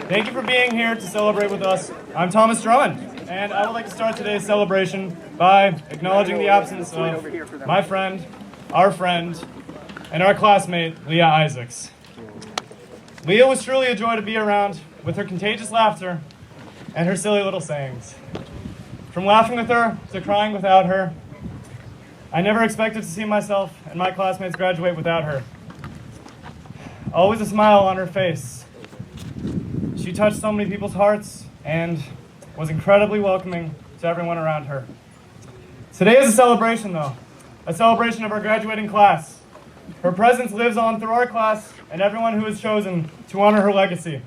Thank you for being here to celebrate with us. I'm Thomas Drummond, and I would like to start today's celebration by acknowledging the absence of my friend, and our classmate, Leah Isaacs. Leah was truly a joy to be around with her contagious laughter and her silly little sayings. From laughing with her to crying without her, I never expected to see myself and my classmates graduate without her. Always a smile on her face. She touched so many people's hearts and was incredibly welcoming to everyone around her. Today is a celebration, though, a celebration of our graduating class. Her presence lives on through our class and everyone who has chosen to honor her legacy.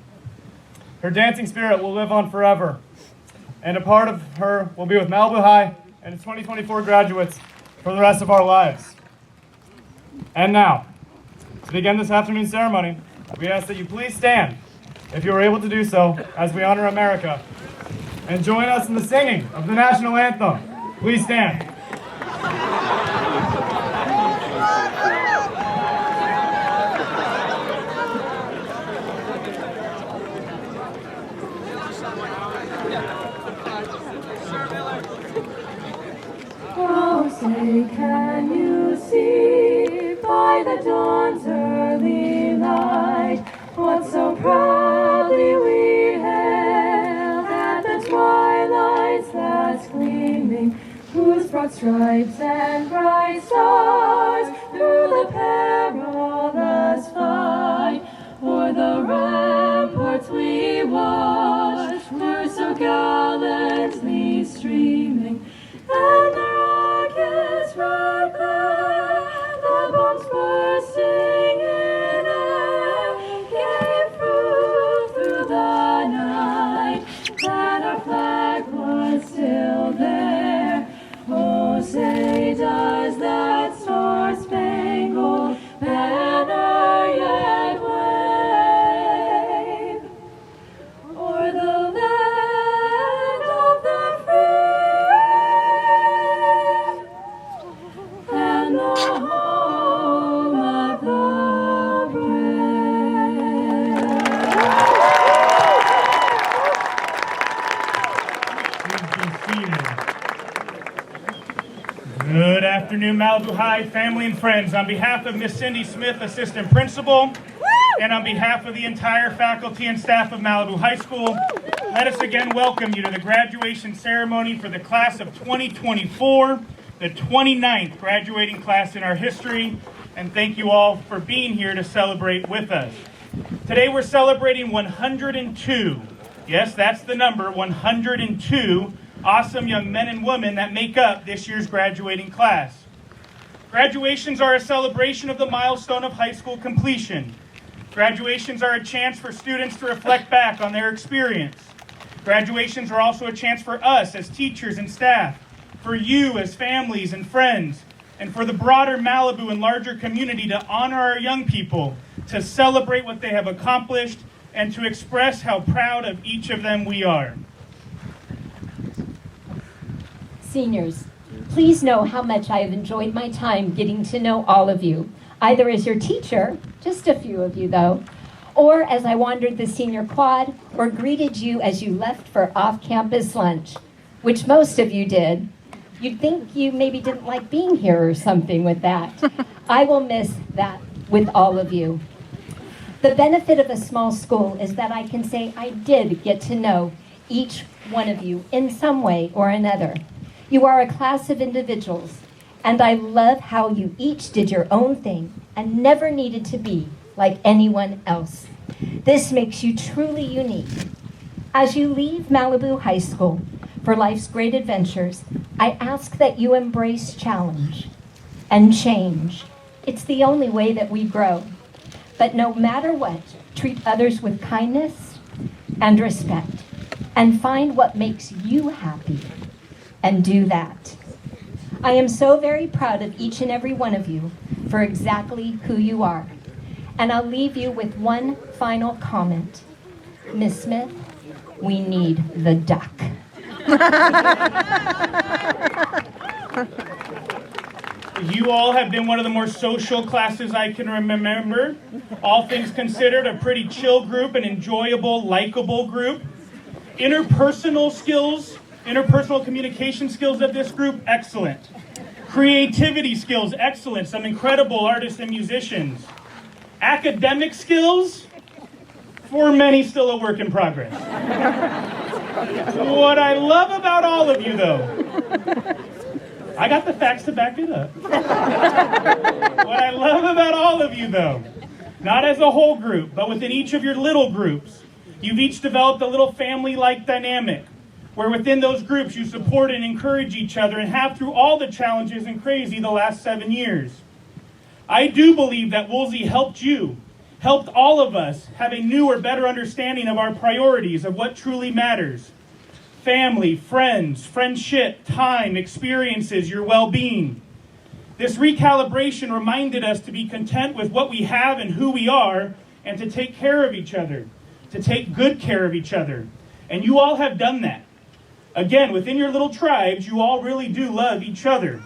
Her dancing spirit will live on forever, and a part of her will be with Malibu High and its 2024 graduates for the rest of our lives. And now, to begin this afternoon's ceremony, we ask that you please stand, if you are able to do so, as we honor America, and join us in the singing of the national anthem. Please stand. Oh, say, can you see by the dawn's early light what so proudly we hailed at the twilight's last gleaming, whose broad stripes and bright stars through the perilous fight o'er the ramparts we watched were so gallantly streaming, and the rockets' red glare, the bombs bursting in air, came through the night, and our flag was still there. Oh, say, does that star-spangled banner yet wave o'er the land of the free and the home of the brave? Good afternoon, Malibu High family and friends. On behalf of Miss Cindy Smith, Assistant Principal, and on behalf of the entire faculty and staff of Malibu High School, let us again welcome you to the graduation ceremony for the class of 2024, the 29th graduating class in our history, and thank you all for being here to celebrate with us. Today we're celebrating 102, yes, that's the number, 102 awesome young men and women that make up this year's graduating class. Graduations are a celebration of the milestone of high school completion. Graduations are a chance for students to reflect back on their experience. Graduations are also a chance for us as teachers and staff, for you as families and friends, and for the broader Malibu and larger community to honor our young people, to celebrate what they have accomplished, and to express how proud of each of them we are. Seniors, please know how much I have enjoyed my time getting to know all of you, either as your teacher, just a few of you though, or as I wandered the senior quad or greeted you as you left for off-campus lunch, which most of you did. You'd think you maybe didn't like being here or something with that. I will miss that with all of you. The benefit of a small school is that I can say I did get to know each one of you in some way or another. You are a class of individuals, and I love how you each did your own thing and never needed to be like anyone else. This makes you truly unique. As you leave Malibu High School for life's great adventures, I ask that you embrace challenge and change. It's the only way that we grow. But no matter what, treat others with kindness and respect, and find what makes you happy, and do that. I am so very proud of each and every one of you for exactly who you are. And I'll leave you with one final comment. Miss Smith, we need the duck. You all have been one of the more social classes I can remember. All things considered, a pretty chill group, an enjoyable, likable group. Interpersonal skills, interpersonal communication skills of this group, excellent. Creativity skills, excellent. Some incredible artists and musicians. Academic skills, for many still a work in progress. What I love about all of you, though, I got the facts to back it up. What I love about all of you, though, not as a whole group, but within each of your little groups, you've each developed a little family-like dynamic, where within those groups you support and encourage each other and have through all the challenges and crazy the last 7 years. I do believe that Woolsey helped all of us have a new or better understanding of our priorities, of what truly matters. Family, friends, friendship, time, experiences, your well-being. This recalibration reminded us to be content with what we have and who we are, and to take care of each other, to take good care of each other. And you all have done that. Again, within your little tribes, you all really do love each other.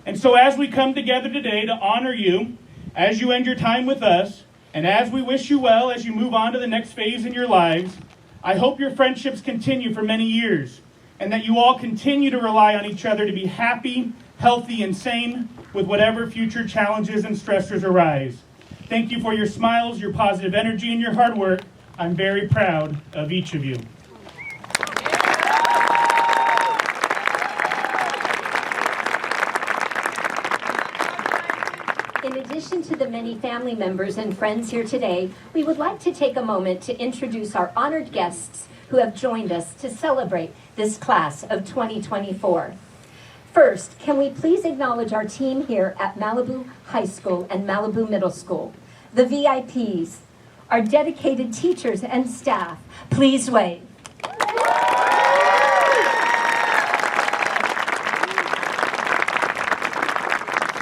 And so as we come together today to honor you, as you end your time with us, and as we wish you well as you move on to the next phase in your lives, I hope your friendships continue for many years, and that you all continue to rely on each other to be happy, healthy, and sane with whatever future challenges and stressors arise. Thank you for your smiles, your positive energy, and your hard work. I'm very proud of each of you. In addition to the many family members and friends here today, we would like to take a moment to introduce our honored guests who have joined us to celebrate this class of 2024. First, can we please acknowledge our team here at Malibu High School and Malibu Middle School, the VIPs, our dedicated teachers and staff. Please wave.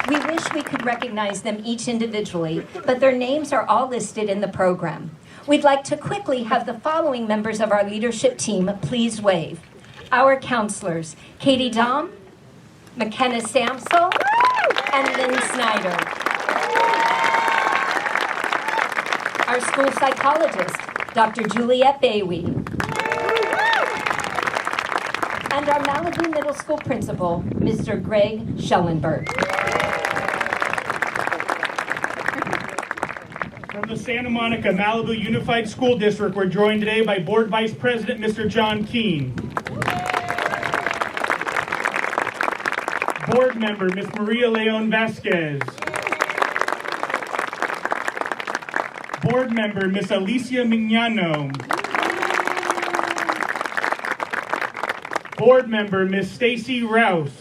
We wish we could recognize them each individually, but their names are all listed in the program. We'd like to quickly have the following members of our leadership team please wave. Our counselors, Katie Dom, McKenna Samsel, and Lynn Snyder. Our school psychologist, Dr. Juliette Baywee. And our Malibu Middle School principal, Mr. Greg Schellenberg. From the Santa Monica Malibu Unified School District, we're joined today by Board Vice President Mr. John Keene. Board Member Ms. Maria Leon Vasquez. Board Member Ms. Alicia Mignano. Board Member Ms. Stacy Rouse.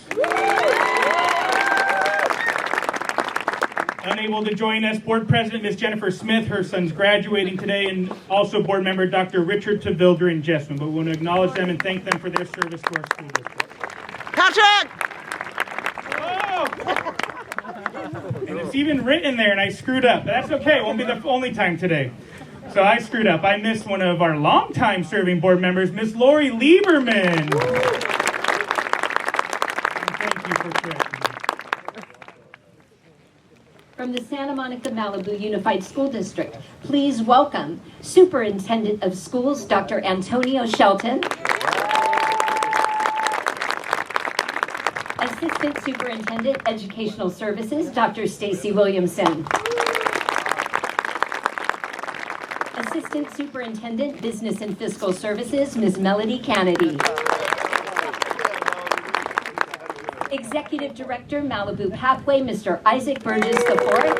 Unable to join us, Board President Ms. Jennifer Smith, her son's graduating today, and also Board Member Dr. Richard Tavilder and Jessamine. But we want to acknowledge them and thank them for their service to our school district. Patrick! Oh! And it's even written there, and I screwed up. But that's okay, it won't be the only time today. So I screwed up. I missed one of our longtime serving board members, Ms. Lori Lieberman. And thank you for correcting me. From the Santa Monica Malibu Unified School District, please welcome Superintendent of Schools, Dr. Antonio Shelton. Assistant Superintendent, Educational Services, Dr. Stacy Williamson. Assistant Superintendent, Business and Fiscal Services, Ms. Melody Kennedy. Executive Director, Malibu Pathway, Mr. Isaac Burgess IV.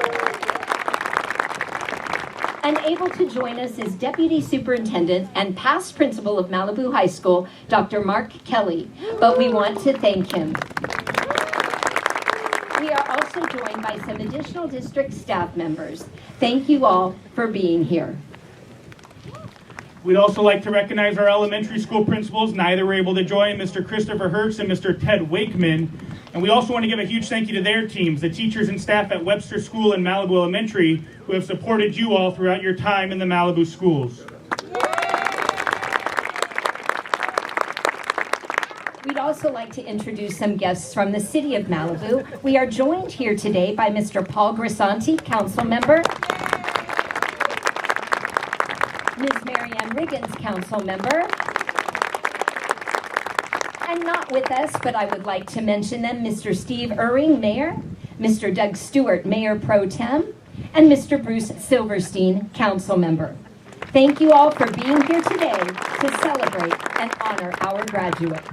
Unable to join us is Deputy Superintendent and past principal of Malibu High School, Dr. Mark Kelly, but we want to thank him. We are also joined by some additional district staff members. Thank you all for being here. We'd also like to recognize our elementary school principals. Neither were able to join, Mr. Christopher Hertz and Mr. Ted Wakeman. And we also want to give a huge thank you to their teams, the teachers and staff at Webster School and Malibu Elementary, who have supported you all throughout your time in the Malibu schools. We'd also like to introduce some guests from the city of Malibu. We are joined here today by Mr. Paul Grisanti, council member, Ms. Mary Ann Riggins, council member, and not with us, but I would like to mention them, Mr. Steve Uring, mayor, Mr. Doug Stewart, mayor pro tem, and Mr. Bruce Silverstein, council member. Thank you all for being here today to celebrate and honor our graduates.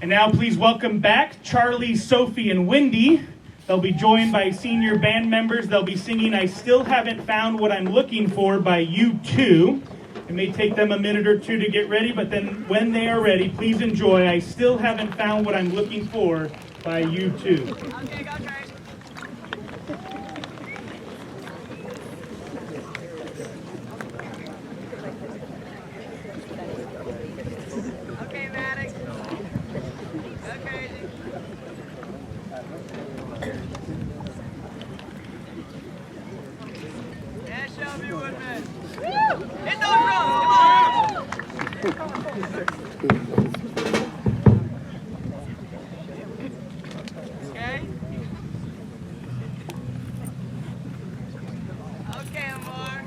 And now please welcome back Charlie, Sophie, and Wendy. They'll be joined by senior band members. They'll be singing I Still Haven't Found What I'm Looking For by U2. It may take them a minute or two to get ready, but then when they are ready, please enjoy I Still Haven't Found What I'm Looking For by U2. Okay, go Trey. Okay, Maddox. Go crazy. Yeah, Shelby Woodman. Hit those drums, come on. Okay. Okay, Amar.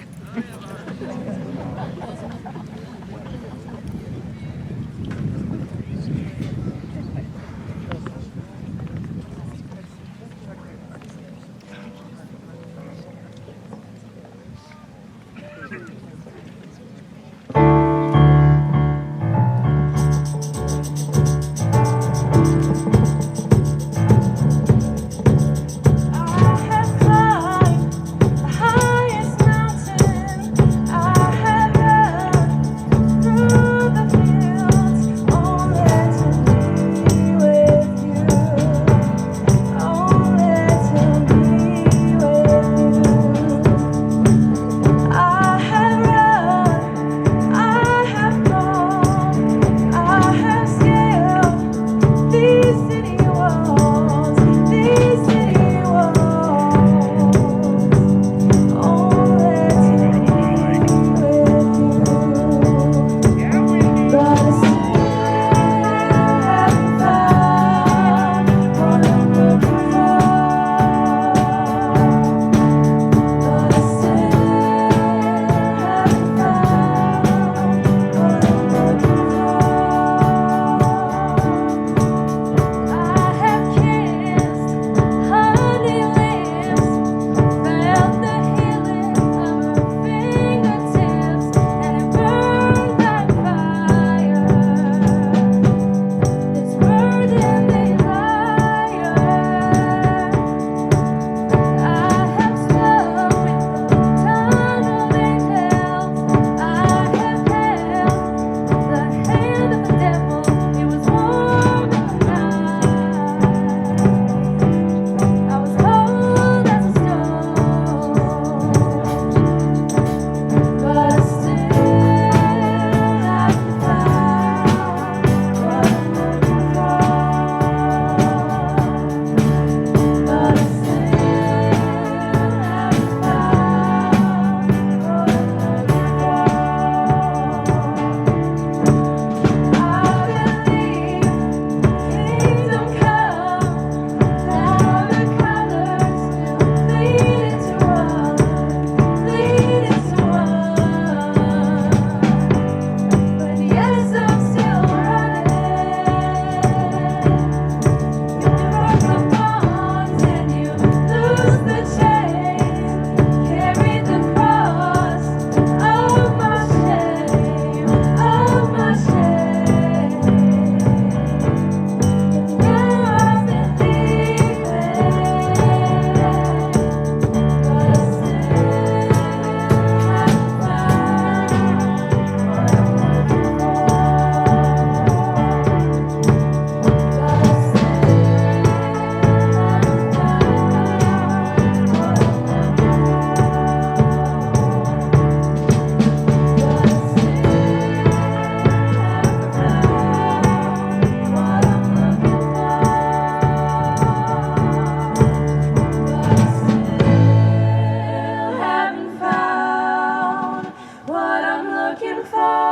What I'm looking for.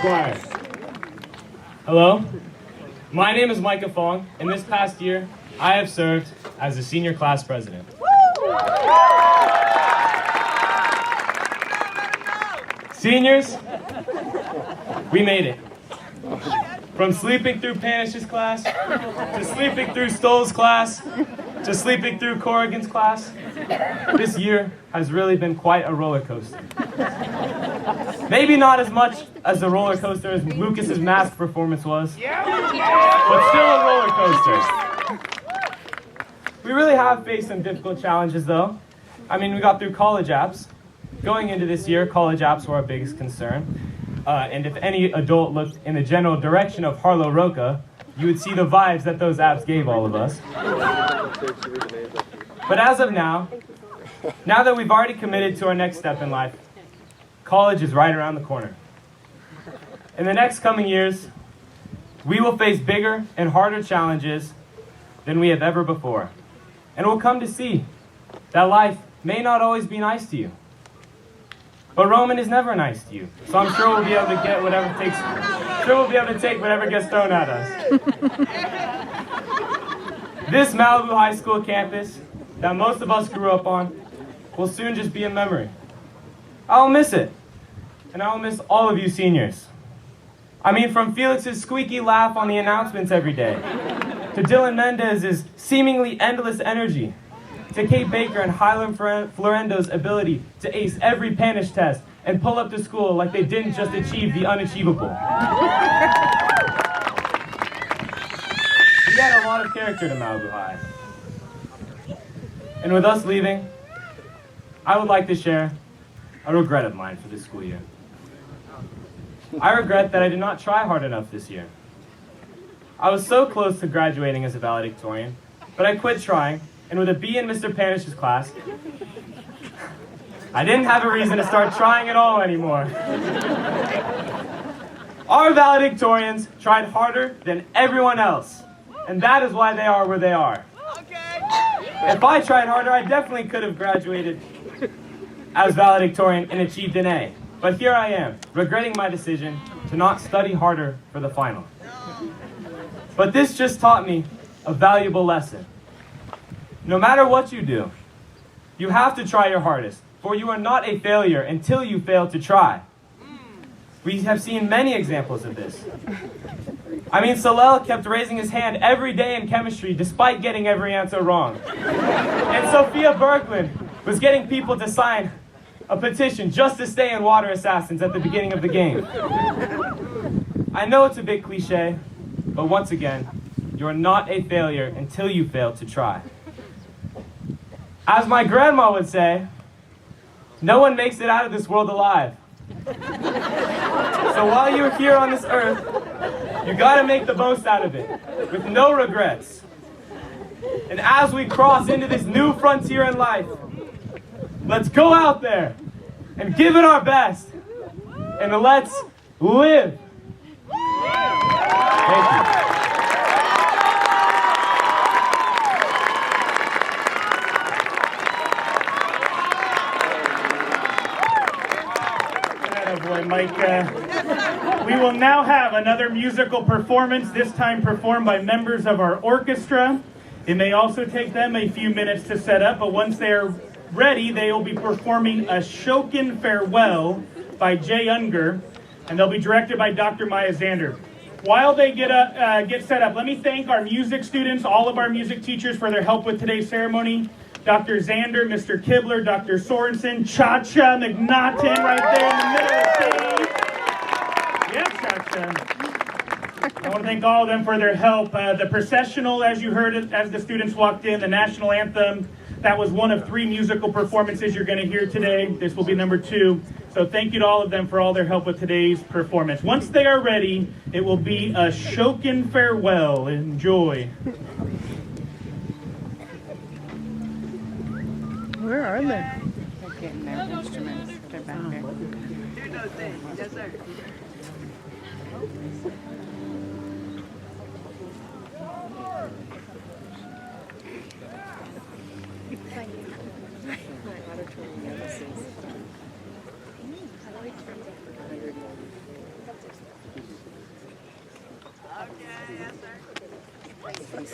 choir. Hello, my name is Micah Fong, and this past year, I have served as the senior class president. Seniors, we made it. From sleeping through Panish's class, to sleeping through Stoll's class, to sleeping through Corrigan's class, this year has really been quite a roller coaster. Maybe not as much as the roller coaster as Lucas's mask performance was, but still a roller coaster. We really have faced some difficult challenges though. I mean, we got through college apps. Going into this year, college apps were our biggest concern. And if any adult looked in the general direction of Harlow Roca, you would see the vibes that those apps gave all of us. But as of now that we've already committed to our next step in life, college is right around the corner. In the next coming years, we will face bigger and harder challenges than we have ever before. And we'll come to see that life may not always be nice to you. But Roman is never nice to you. So I'm sure we'll be able to get whatever take whatever gets thrown at us. This Malibu High School campus that most of us grew up on will soon just be a memory. I'll miss it. And I'll miss all of you seniors. I mean, from Felix's squeaky laugh on the announcements every day, to Dylan Mendez's seemingly endless energy, to Kate Baker and Highland Florendo's ability to ace every Panish test and pull up to school like they didn't just achieve the unachievable. We had a lot of character to Malibu High. And with us leaving, I would like to share a regret of mine for this school year. I regret that I did not try hard enough this year. I was so close to graduating as a valedictorian, but I quit trying, and with a B in Mr. Panish's class, I didn't have a reason to start trying at all anymore. Our valedictorians tried harder than everyone else, and that is why they are where they are. If I tried harder, I definitely could have graduated as valedictorian and achieved an A. But here I am, regretting my decision to not study harder for the final. But this just taught me a valuable lesson. No matter what you do, you have to try your hardest, for you are not a failure until you fail to try. We have seen many examples of this. I mean, Salel kept raising his hand every day in chemistry despite getting every answer wrong. And Sophia Berglund was getting people to sign a petition just to stay in Water Assassins at the beginning of the game. I know it's a bit cliche, but once again, you're not a failure until you fail to try. As my grandma would say, no one makes it out of this world alive. So while you're here on this earth, you gotta make the most out of it, with no regrets. And as we cross into this new frontier in life, let's go out there and give it our best. And let's live. Thank you. Boy, Mike. We will now have another musical performance, this time performed by members of our orchestra. It may also take them a few minutes to set up, but once they are ready, they will be performing A Shokin Farewell by Jay Unger, and they'll be directed by Dr. Maya Zander. While they get set up, let me thank our music students, all of our music teachers for their help with today's ceremony. Dr. Zander, Mr. Kibler, Dr. Sorensen, Cha-Cha McNaughton right there in the middle of the stage. Yes, Cha-Cha. I want to thank all of them for their help. The processional, as you heard it, as the students walked in, the national anthem, that was one of 3 musical performances you're going to hear today. This will be number 2. So thank you to all of them for all their help with today's performance. Once they are ready, it will be A Shokin Farewell. Enjoy. Where are they? They're getting their instruments. They're back there. Do those things. Yes, sir. Is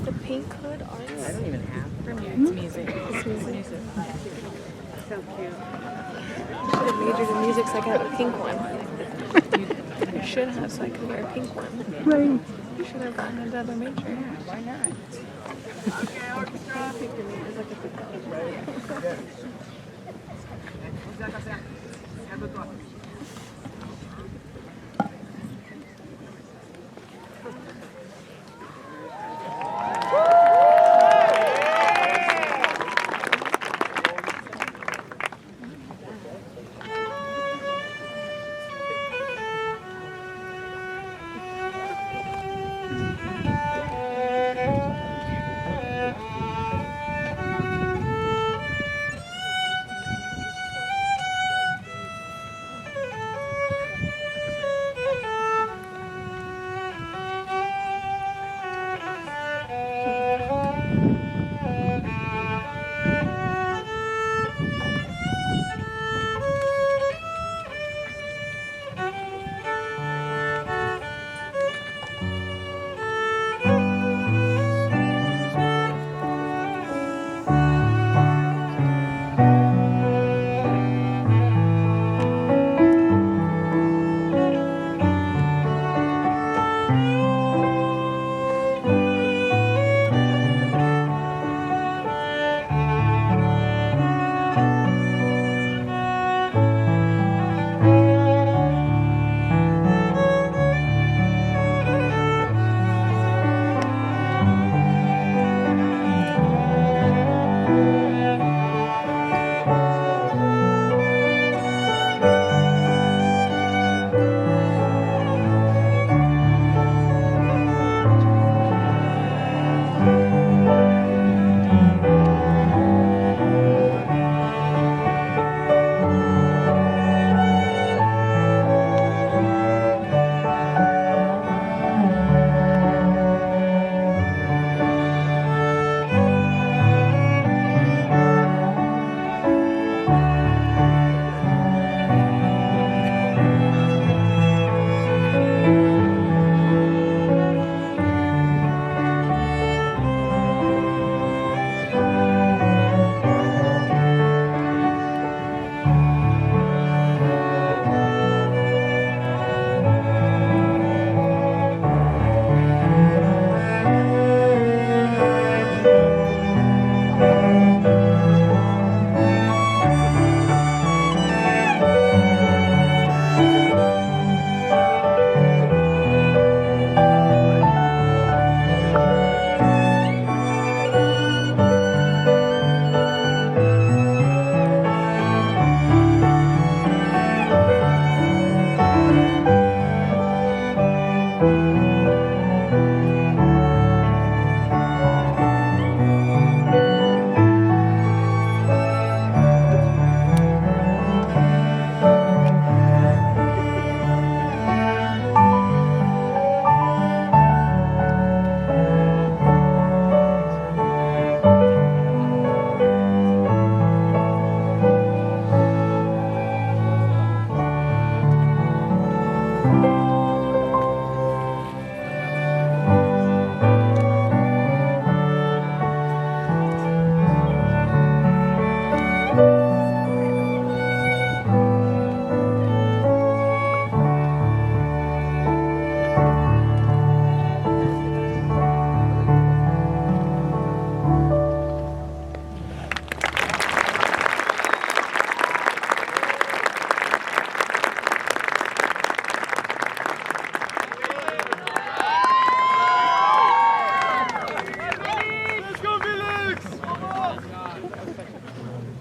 the pink hood arts? I don't even have. For me, it's music. It's music. So cute. I should have majored in music so I could have a pink one. I should have so I could wear a pink one. Right. You should have gotten another major. Why not?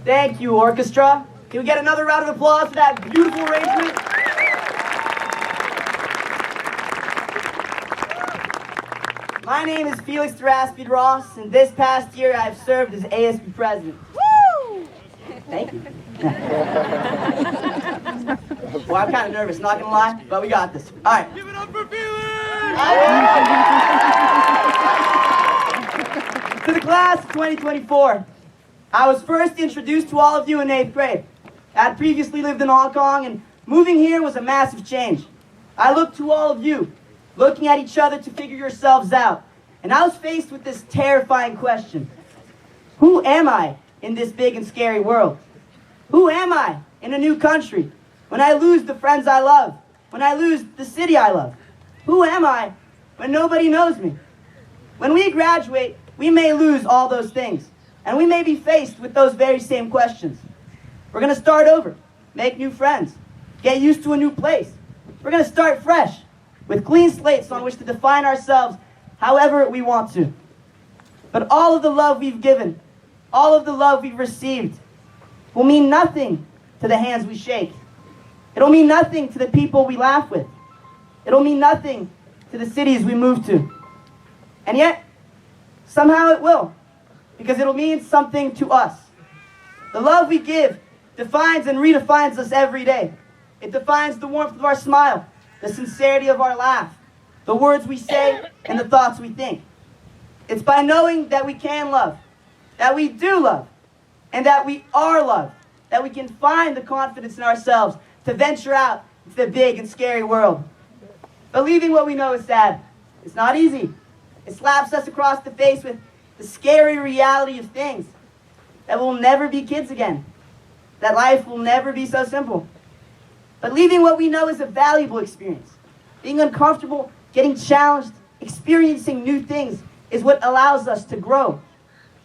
Thank you, orchestra. Can we get another round of applause for that beautiful arrangement? My name is Felix Theraspide Ross, and this past year I've served as ASB president. Woo! Thank you. Well, I'm kind of nervous, not gonna lie, but we got this. All right. Give it up for Felix! To the class of 2024, I was first introduced to all of you in 8th grade. I had previously lived in Hong Kong, and moving here was a massive change. I looked to all of you, looking at each other to figure yourselves out, and I was faced with this terrifying question. Who am I in this big and scary world? Who am I in a new country when I lose the friends I love, when I lose the city I love? Who am I when nobody knows me? When we graduate, we may lose all those things, and we may be faced with those very same questions. We're going to start over, make new friends, get used to a new place. We're going to start fresh, with clean slates on which to define ourselves however we want to. But all of the love we've given, all of the love we've received, will mean nothing to the hands we shake. It'll mean nothing to the people we laugh with. It'll mean nothing to the cities we move to. And yet, somehow it will, because it'll mean something to us. The love we give defines and redefines us every day. It defines the warmth of our smile, the sincerity of our laugh, the words we say, and the thoughts we think. It's by knowing that we can love, that we do love, and that we are loved, that we can find the confidence in ourselves to venture out into the big and scary world. But leaving what we know is sad. It's not easy. It slaps us across the face with the scary reality of things, that we'll never be kids again, that life will never be so simple. But leaving what we know is a valuable experience. Being uncomfortable, getting challenged, experiencing new things is what allows us to grow.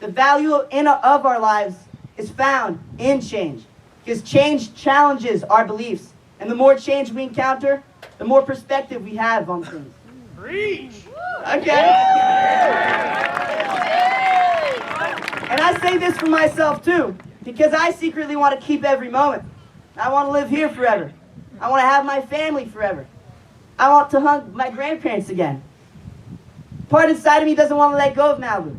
The value of our lives is found in change, because change challenges our beliefs. And the more change we encounter, the more perspective we have on things. Preach! Okay. And I say this for myself too, because I secretly want to keep every moment. I want to live here forever. I want to have my family forever. I want to hug my grandparents again. Part inside of me doesn't want to let go of Malibu.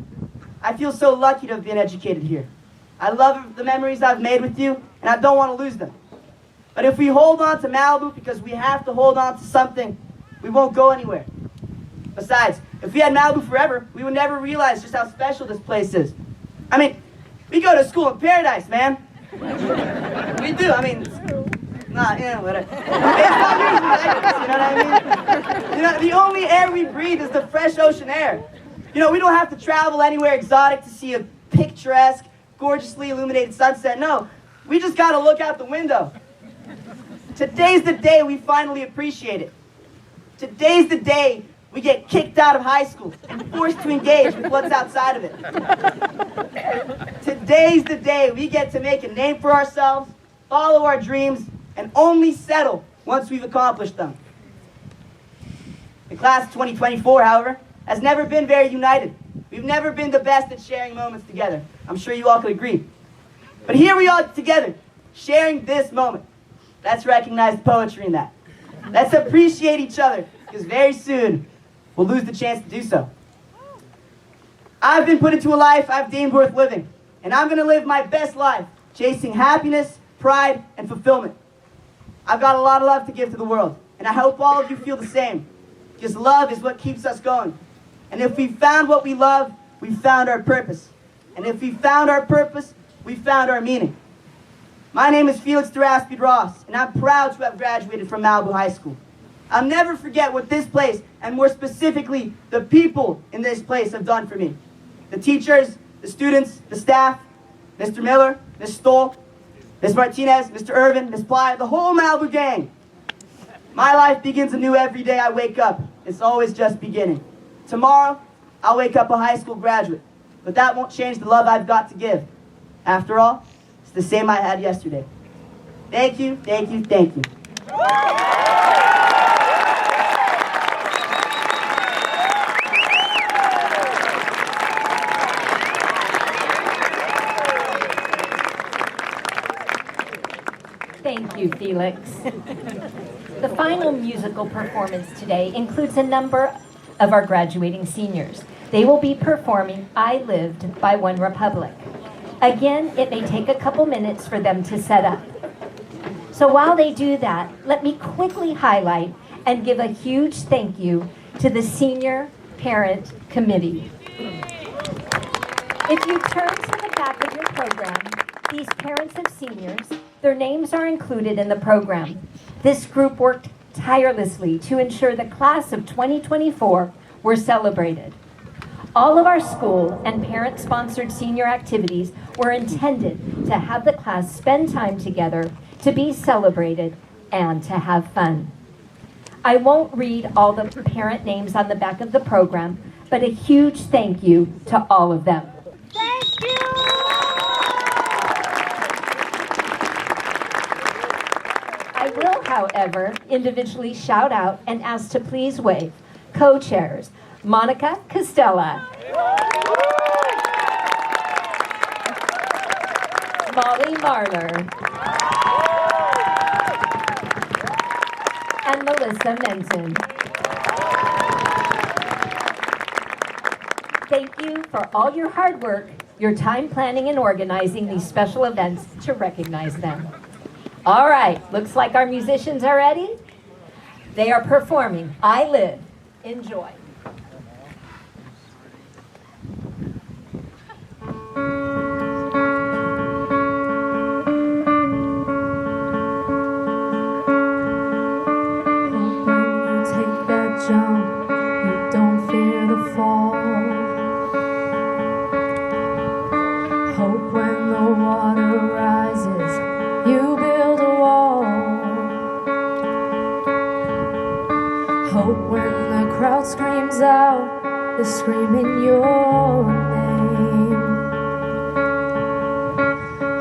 I feel so lucky to have been educated here. I love the memories I've made with you, and I don't want to lose them. But if we hold on to Malibu because we have to hold on to something, we won't go anywhere. Besides, if we had Malibu forever, we would never realize just how special this place is. I mean, we go to school in paradise, man. We do. I mean, whatever. It's not usually like this, you know what I mean? You know, the only air we breathe is the fresh ocean air. You know, we don't have to travel anywhere exotic to see a picturesque, gorgeously illuminated sunset. No, we just got to look out the window. Today's the day we finally appreciate it. Today's the day we get kicked out of high school and forced to engage with what's outside of it. Today's the day we get to make a name for ourselves, follow our dreams, and only settle once we've accomplished them. The class of 2024, however, has never been very united. We've never been the best at sharing moments together. I'm sure you all could agree. But here we are together, sharing this moment. Let's recognize the poetry in that. Let's appreciate each other, because very soon we'll lose the chance to do so. I've been put into a life I've deemed worth living, and I'm going to live my best life, chasing happiness, pride, and fulfillment. I've got a lot of love to give to the world, and I hope all of you feel the same, because love is what keeps us going. And if we found what we love, we found our purpose. And if we found our purpose, we found our meaning. My name is Felix Deraspie Ross, and I'm proud to have graduated from Malibu High School. I'll never forget what this place, and more specifically, the people in this place have done for me. The teachers, the students, the staff, Mr. Miller, Ms. Stoll, Ms. Martinez, Mr. Irvin, Ms. Ply, the whole Malibu gang. My life begins anew every day I wake up. It's always just beginning. Tomorrow, I'll wake up a high school graduate, but that won't change the love I've got to give. After all, it's the same I had yesterday. Thank you, thank you, thank you. Thank you, Felix. The final musical performance today includes a number of our graduating seniors. They will be performing I Lived by One Republic, Again, it may take a couple minutes for them to set up. So while they do that, let me quickly highlight and give a huge thank you to the Senior Parent Committee. If you turn to the back of your program, these parents of seniors, their names are included in the program. This group worked tirelessly to ensure the class of 2024 were celebrated. All of our school and parent-sponsored senior activities were intended to have the class spend time together, to be celebrated, and to have fun. I won't read all the parent names on the back of the program, but a huge thank you to all of them. Thank you! I will, however, individually shout out and ask to please wave co-chairs Monica Costella, Molly Marler, and Melissa Menton. Thank you for all your hard work, your time planning and organizing these special events to recognize them. All right, looks like our musicians are ready. They are performing I Live. Enjoy. Jump, you don't fear the fall. Hope when the water rises, you build a wall. Hope when the crowd screams out, they're screaming your name.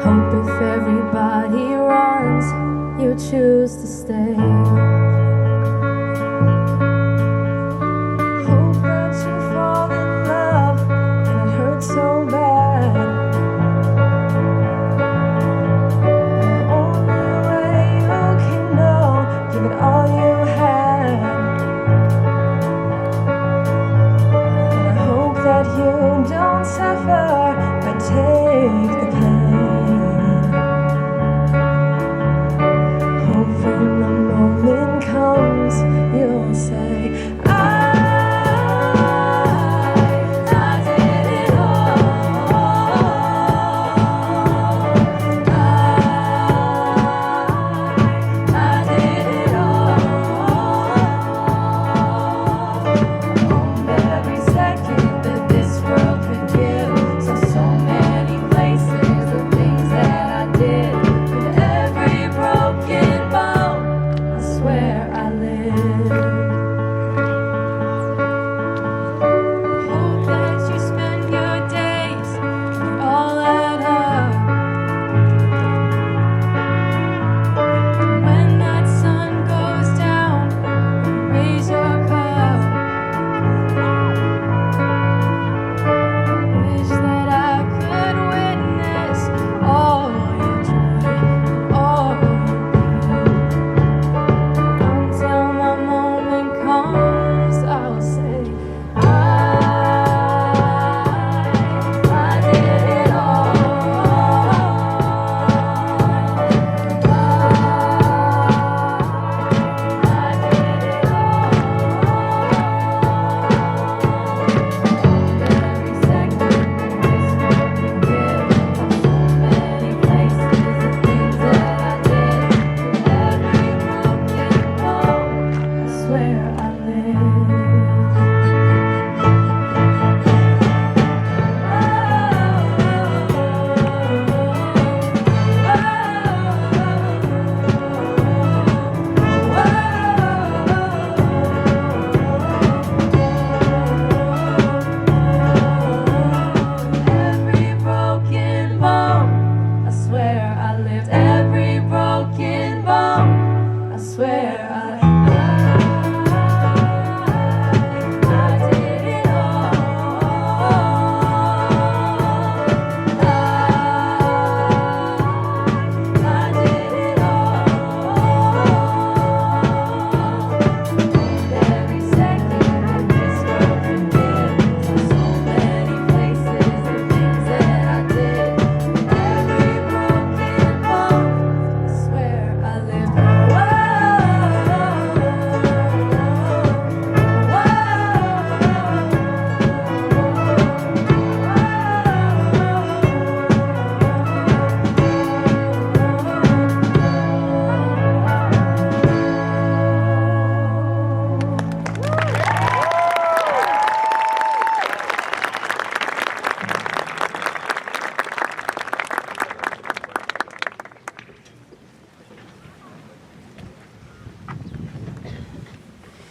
Hope if everybody runs, you choose to stay. So bad. The only way you can know, give it all you had. And I hope that you don't suffer, but take the pain. Hope when the moment comes,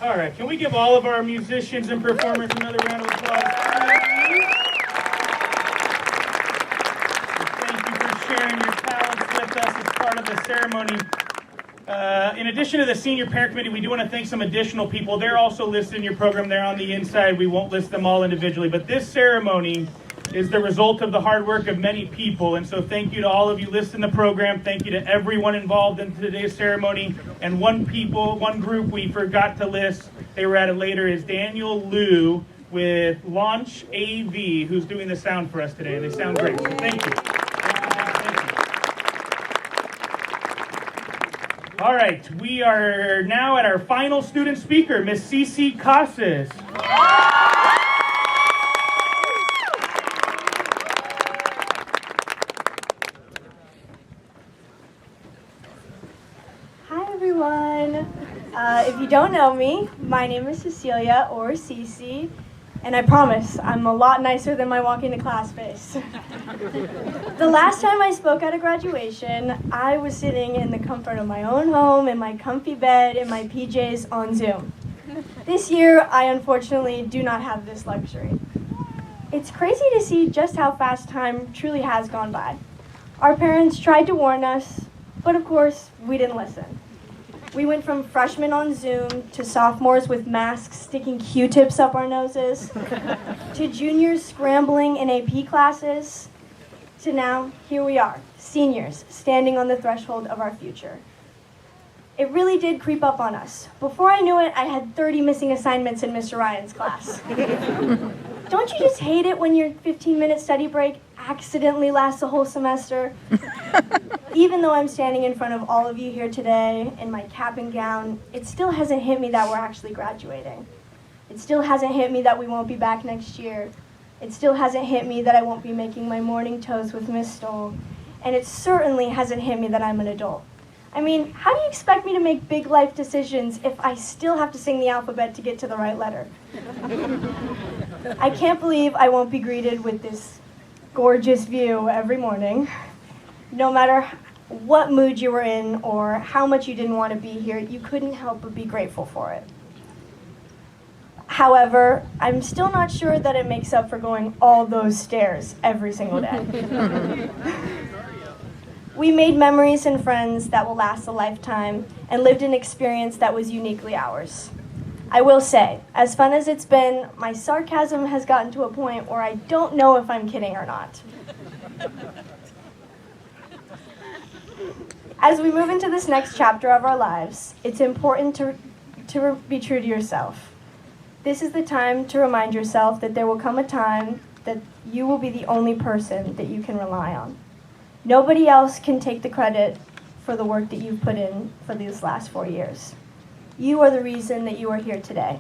All right, can we give all of our musicians and performers another round of applause? Thank you for sharing your talents with us as part of the ceremony. In addition to the Senior Parent Committee, we do want to thank some additional people. They're also listed in your program. They're on the inside. We won't list them all individually, but this ceremony is the result of the hard work of many people. And so thank you to all of you listed in the program. Thank you to everyone involved in today's ceremony. And one group we forgot to list, they were added later, is Daniel Liu with Launch AV, who's doing the sound for us today. They sound great. So thank you. All right, we are now at our final student speaker, Miss Cece Casas. Hi everyone. If you don't know me, my name is Cecilia or Cece, and I promise I'm a lot nicer than my walking to class face. The last time I spoke at a graduation, I was sitting in the comfort of my own home in my comfy bed in my PJs on Zoom. This year, I unfortunately do not have this luxury. It's crazy to see just how fast time truly has gone by. Our parents tried to warn us, but of course, we didn't listen. We went from freshmen on Zoom to sophomores with masks sticking Q-tips up our noses, to juniors scrambling in AP classes, to now, here we are, seniors, standing on the threshold of our future. It really did creep up on us. Before I knew it, I had 30 missing assignments in Mr. Ryan's class. Don't you just hate it when your 15-minute study break accidentally lasts a whole semester? Even though I'm standing in front of all of you here today in my cap and gown, it still hasn't hit me that we're actually graduating. It still hasn't hit me that we won't be back next year. It still hasn't hit me that I won't be making my morning toast with Miss Stoll. And it certainly hasn't hit me that I'm an adult. I mean, how do you expect me to make big life decisions if I still have to sing the alphabet to get to the right letter? I can't believe I won't be greeted with this gorgeous view every morning. No matter what mood you were in or how much you didn't want to be here, you couldn't help but be grateful for it. However, I'm still not sure that it makes up for going all those stairs every single day. We made memories and friends that will last a lifetime and lived an experience that was uniquely ours. I will say, as fun as it's been, my sarcasm has gotten to a point where I don't know if I'm kidding or not. As we move into this next chapter of our lives, it's important to be true to yourself. This is the time to remind yourself that there will come a time that you will be the only person that you can rely on. Nobody else can take the credit for the work that you've put in for these last 4 years. You are the reason that you are here today.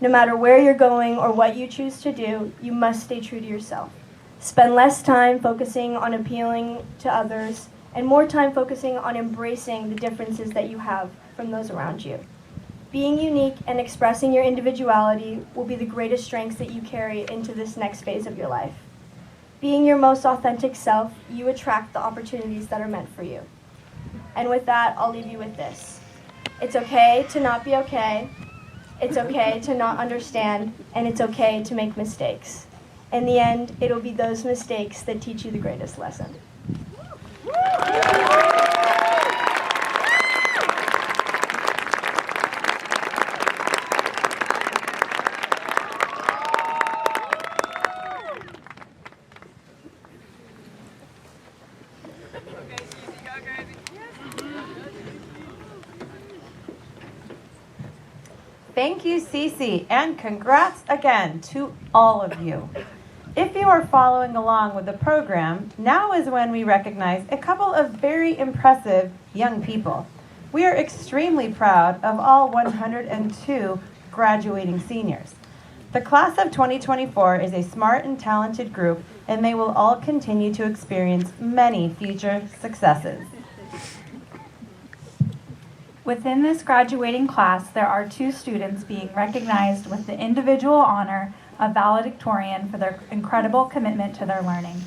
No matter where you're going or what you choose to do, you must stay true to yourself. Spend less time focusing on appealing to others and more time focusing on embracing the differences that you have from those around you. Being unique and expressing your individuality will be the greatest strengths that you carry into this next phase of your life. Being your most authentic self, you attract the opportunities that are meant for you. And with that, I'll leave you with this. It's okay to not be okay. It's okay to not understand, and it's okay to make mistakes. In the end, it'll be those mistakes that teach you the greatest lesson. Thank you, Cece, and congrats again to all of you. If you are following along with the program, now is when we recognize a couple of very impressive young people. We are extremely proud of all 102 graduating seniors. The class of 2024 is a smart and talented group, and they will all continue to experience many future successes. Within this graduating class, there are 2 students being recognized with the individual honor of valedictorian for their incredible commitment to their learning.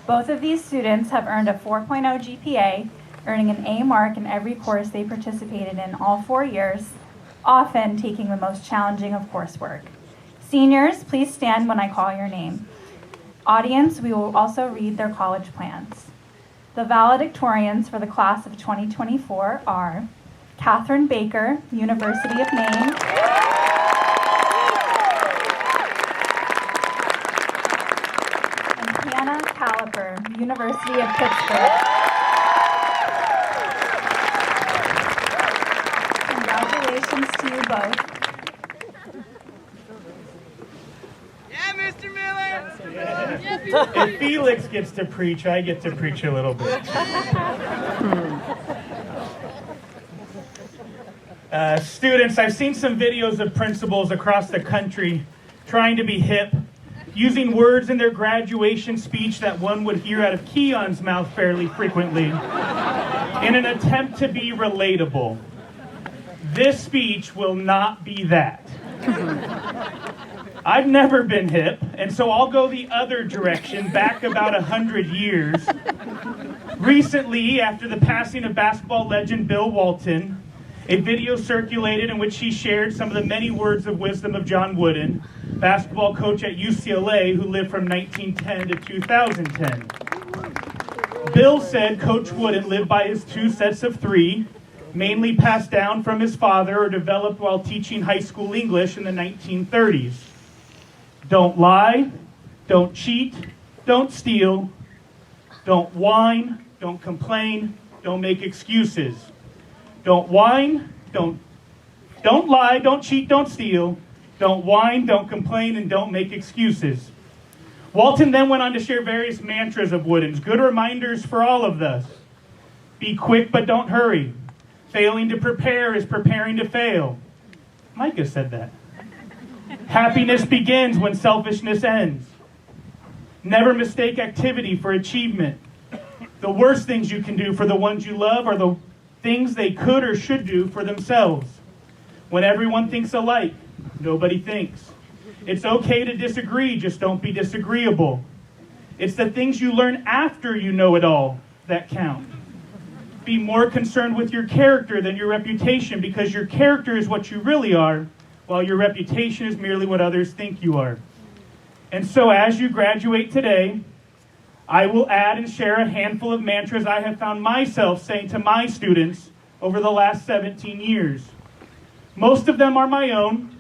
Both of these students have earned a 4.0 GPA, earning an A mark in every course they participated in all 4 years, often taking the most challenging of coursework. Seniors, please stand when I call your name. Audience, we will also read their college plans. The valedictorians for the class of 2024 are Catherine Baker, University of Maine. And Hannah Caliper, University of Pittsburgh. Congratulations to you both. Yeah, Mr. Miller! If Felix gets to preach, I get to preach a little bit. Students, I've seen some videos of principals across the country trying to be hip, using words in their graduation speech that one would hear out of Keon's mouth fairly frequently, in an attempt to be relatable. This speech will not be that. I've never been hip, and so I'll go the other direction, back about 100 years. Recently, after the passing of basketball legend Bill Walton, a video circulated in which he shared some of the many words of wisdom of John Wooden, basketball coach at UCLA who lived from 1910 to 2010. Bill said Coach Wooden lived by his 2 sets of 3, mainly passed down from his father or developed while teaching high school English in the 1930s. Don't lie, don't cheat, don't steal, don't whine, don't complain, don't make excuses. Don't whine, don't lie, don't cheat, don't steal, don't whine, don't complain, and don't make excuses. Walton then went on to share various mantras of Wooden's, good reminders for all of us. Be quick, but don't hurry. Failing to prepare is preparing to fail. Micah said that. Happiness begins when selfishness ends. Never mistake activity for achievement. The worst things you can do for the ones you love are the things they could or should do for themselves. When everyone thinks alike, nobody thinks. It's okay to disagree, just don't be disagreeable. It's the things you learn after you know it all that count. Be more concerned with your character than your reputation, because your character is what you really are, while your reputation is merely what others think you are. And so as you graduate today, I will add and share a handful of mantras I have found myself saying to my students over the last 17 years. Most of them are my own,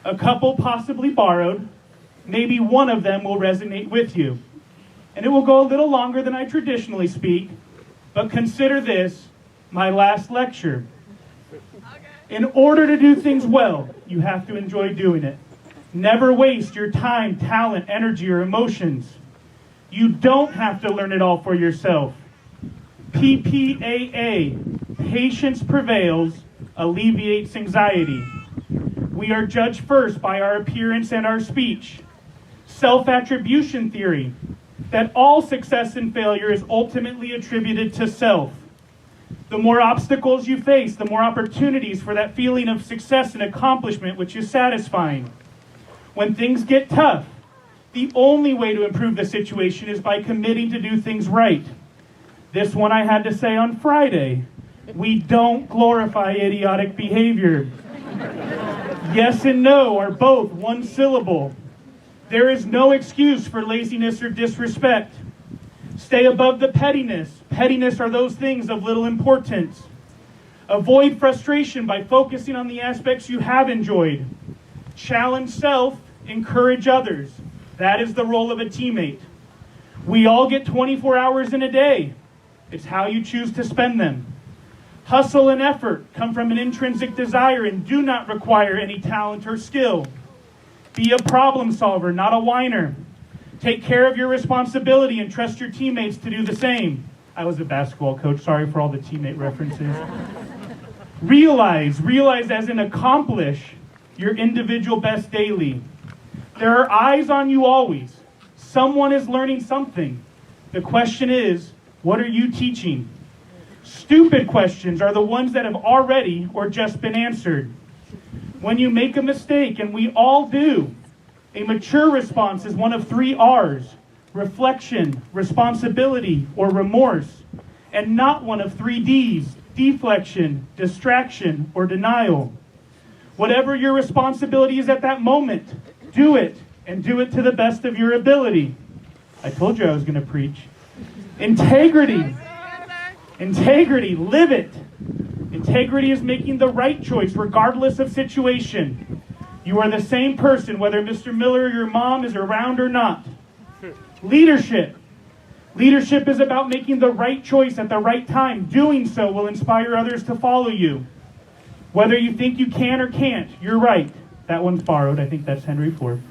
a couple possibly borrowed, maybe one of them will resonate with you. And it will go a little longer than I traditionally speak, but consider this my last lecture. In order to do things well, you have to enjoy doing it. Never waste your time, talent, energy, or emotions. You don't have to learn it all for yourself. PPAA, patience prevails, alleviates anxiety. We are judged first by our appearance and our speech. Self-attribution theory, that all success and failure is ultimately attributed to self. The more obstacles you face, the more opportunities for that feeling of success and accomplishment, which is satisfying. When things get tough, the only way to improve the situation is by committing to do things right. This one I had to say on Friday. We don't glorify idiotic behavior. Yes and no are both one syllable. There is no excuse for laziness or disrespect. Stay above the pettiness. Pettiness are those things of little importance. Avoid frustration by focusing on the aspects you have enjoyed. Challenge self, encourage others. That is the role of a teammate. We all get 24 hours in a day. It's how you choose to spend them. Hustle and effort come from an intrinsic desire and do not require any talent or skill. Be a problem solver, not a whiner. Take care of your responsibility and trust your teammates to do the same. I was a basketball coach, sorry for all the teammate references. Realize as in accomplish your individual best daily. There are eyes on you always. Someone is learning something. The question is, what are you teaching? Stupid questions are the ones that have already or just been answered. When you make a mistake, and we all do, a mature response is one of 3 R's: reflection, responsibility, or remorse, and not one of 3 D's: deflection, distraction, or denial. Whatever your responsibility is at that moment, do it, and do it to the best of your ability. I told you I was going to preach. Integrity. Integrity, live it. Integrity is making the right choice regardless of situation. You are the same person whether Mr. Miller, your mom, is around or not. Leadership. Leadership is about making the right choice at the right time. Doing so will inspire others to follow you. Whether you think you can or can't, you're right. That one's borrowed. I think that's Henry Ford.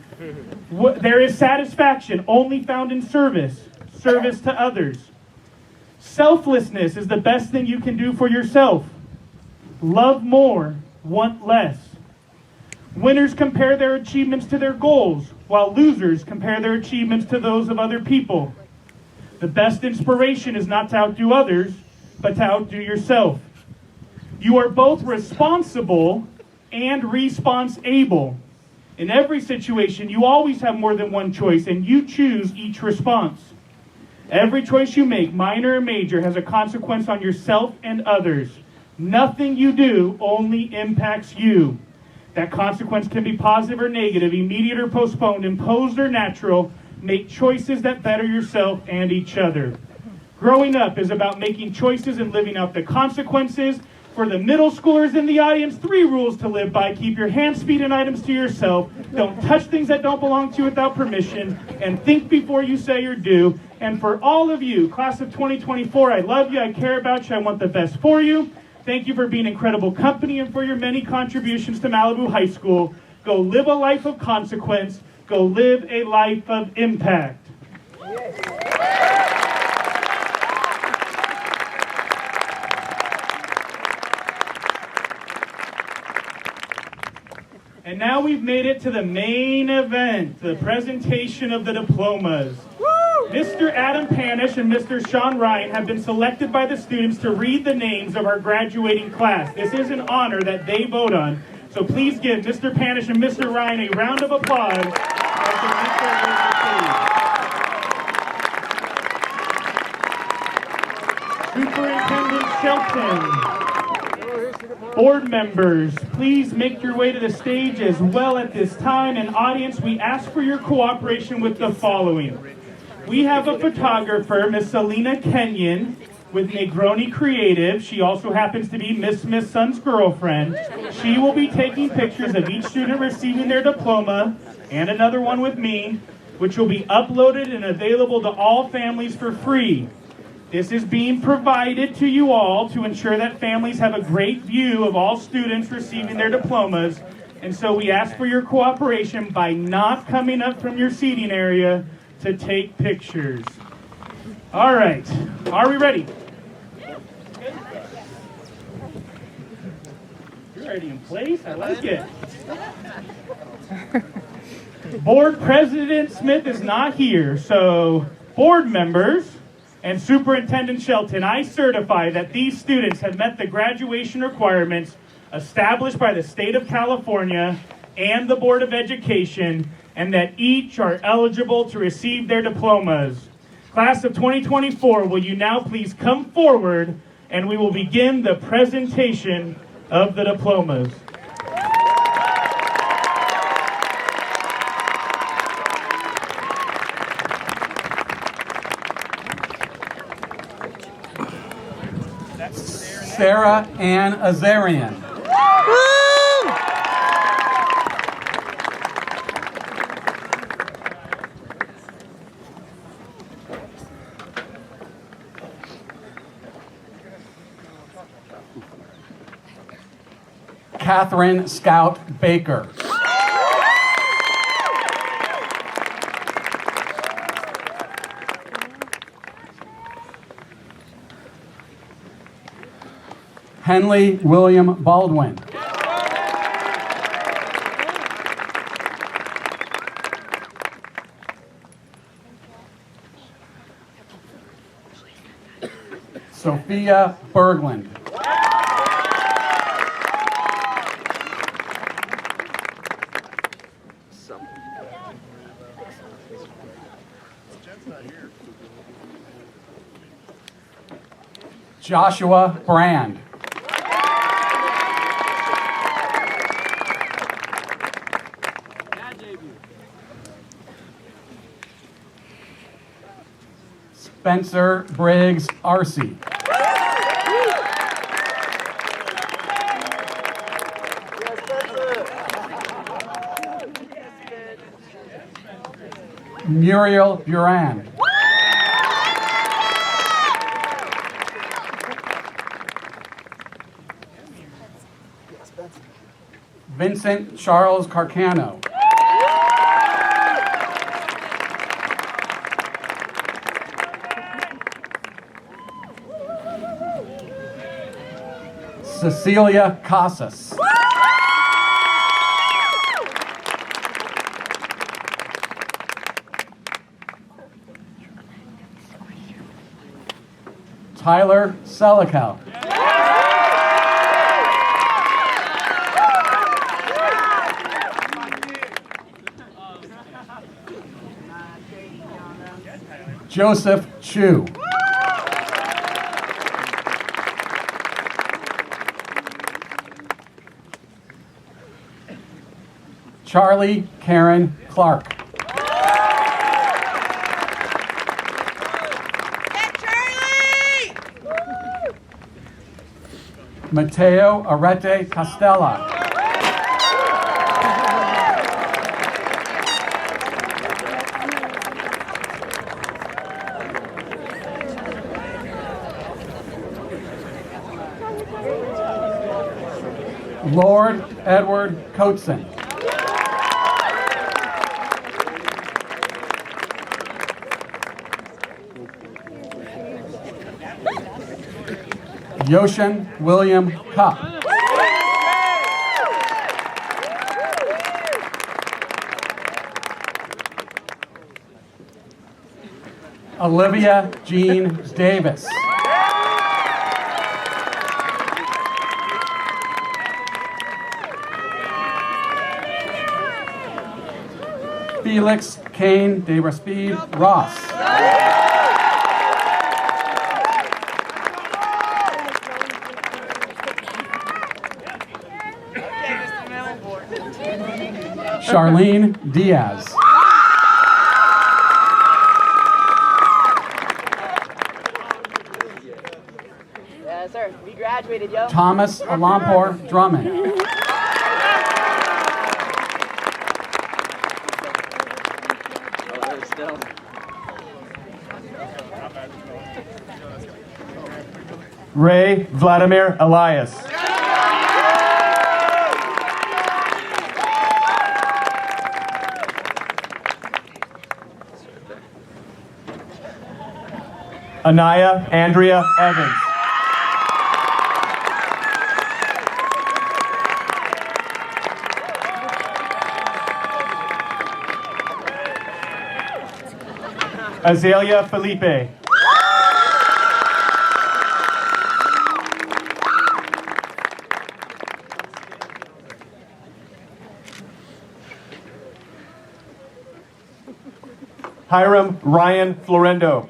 There is satisfaction only found in service. Service to others. Selflessness is the best thing you can do for yourself. Love more, want less. Winners compare their achievements to their goals, while losers compare their achievements to those of other people. The best inspiration is not to outdo others, but to outdo yourself. You are both responsible and response-able. In every situation, you always have more than one choice, and you choose each response. Every choice you make, minor or major, has a consequence on yourself and others. Nothing you do only impacts you. That consequence can be positive or negative, immediate or postponed, imposed or natural. Make choices that better yourself and each other. Growing up is about making choices and living out the consequences. For the middle schoolers in the audience, 3 rules to live by. Keep your hands, feet, and items to yourself. Don't touch things that don't belong to you without permission. And think before you say or do. And for all of you, class of 2024, I love you, I care about you, I want the best for you. Thank you for being incredible company and for your many contributions to Malibu High School. Go live a life of consequence. Go live a life of impact. And now we've made it to the main event, the presentation of the diplomas. Mr. Adam Panish and Mr. Sean Ryan have been selected by the students to read the names of our graduating class. This is an honor that they vote on. So please give Mr. Panish and Mr. Ryan a round of applause as they make their way to the stage. Superintendent Shelton, board members, please make your way to the stage as well at this time. And audience, we ask for your cooperation with the following. We have a photographer, Miss Selena Kenyon, with Negroni Creative. She also happens to be Miss Smith's son's girlfriend. She will be taking pictures of each student receiving their diploma, and another one with me, which will be uploaded and available to all families for free. This is being provided to you all to ensure that families have a great view of all students receiving their diplomas. And so we ask for your cooperation by not coming up from your seating area to take pictures. All right, are we ready? You're already in place, I like it. Board President Smith is not here, so board members and Superintendent Shelton, I certify that these students have met the graduation requirements established by the state of California and the Board of Education, and that each are eligible to receive their diplomas. Class of 2024, will you now please come forward and we will begin the presentation of the diplomas. Sarah Ann Azarian. Catherine Scout Baker. Henley William Baldwin. Sophia Berglund. Joshua Brand. Spencer Briggs Arcee. Muriel Buran. Vincent Charles Carcano. Cecilia Casas. Tyler Selicow. Joseph Chu. Charlie Karen Clark. Mateo Arete Castella. Lord Edward Coatson. Yoshin William Cup. Olivia Jean Davis. Felix Kane de Raspide Ross. Charlene Diaz. Yes, sir. We graduated, yo. Thomas Alampur Drummond. Ray Vladimir Elias. Anaya Andrea Evans. Azalea Felipe. Hiram Ryan Florendo.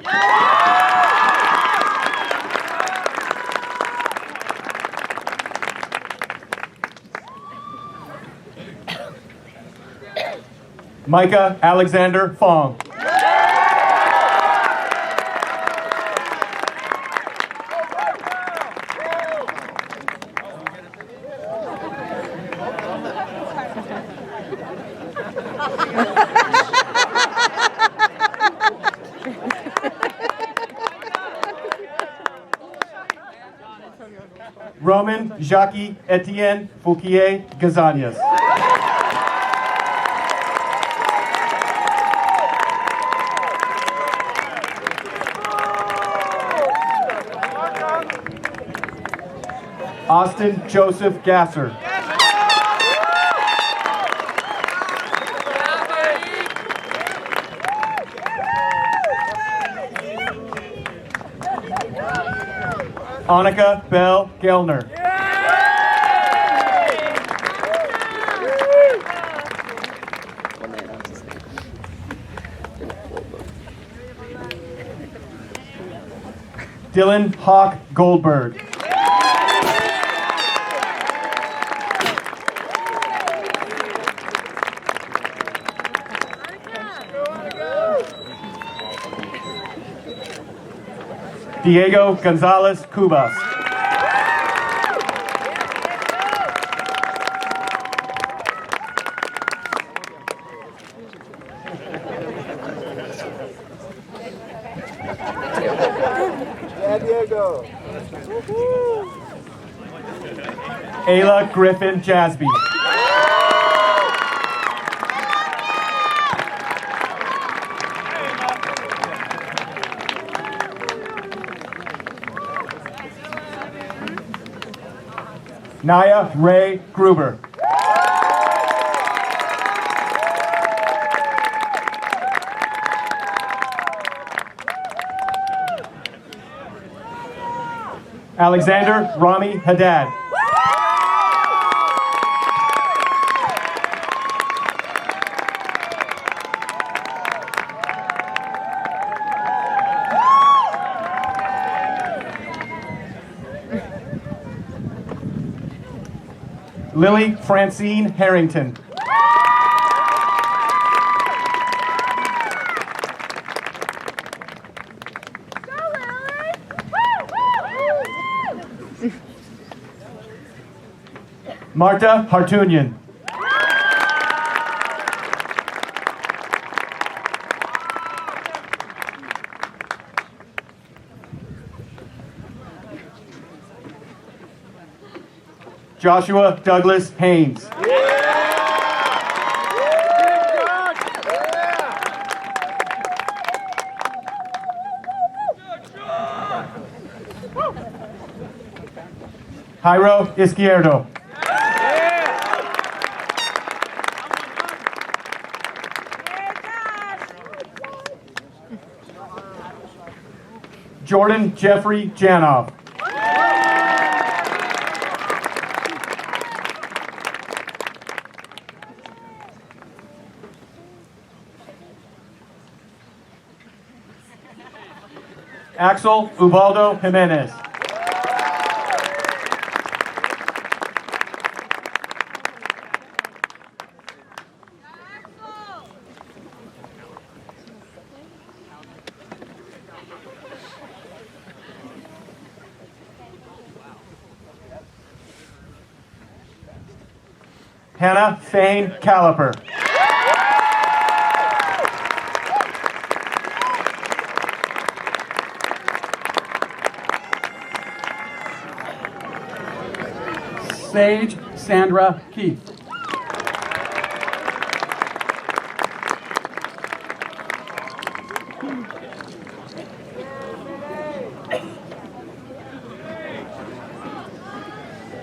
Micah Alexander Fong. Roman Jacques Etienne Fouquier Gazanias. Austin Joseph Gasser. Annika Bell Gelner. Dylan Hawk Goldberg. Diego Gonzalez Cubas. Diego. Ayla Griffin Jasby. Naya Ray Gruber. Alexander Rami Haddad. Lily Francine Harrington. Marta Hartunian. Joshua Douglas Haynes. Jairo Izquierdo. Jordan Jeffrey Janov. Axel Ubaldo Jimenez. Hannah Fane Caliper. Sage Sandra Keith.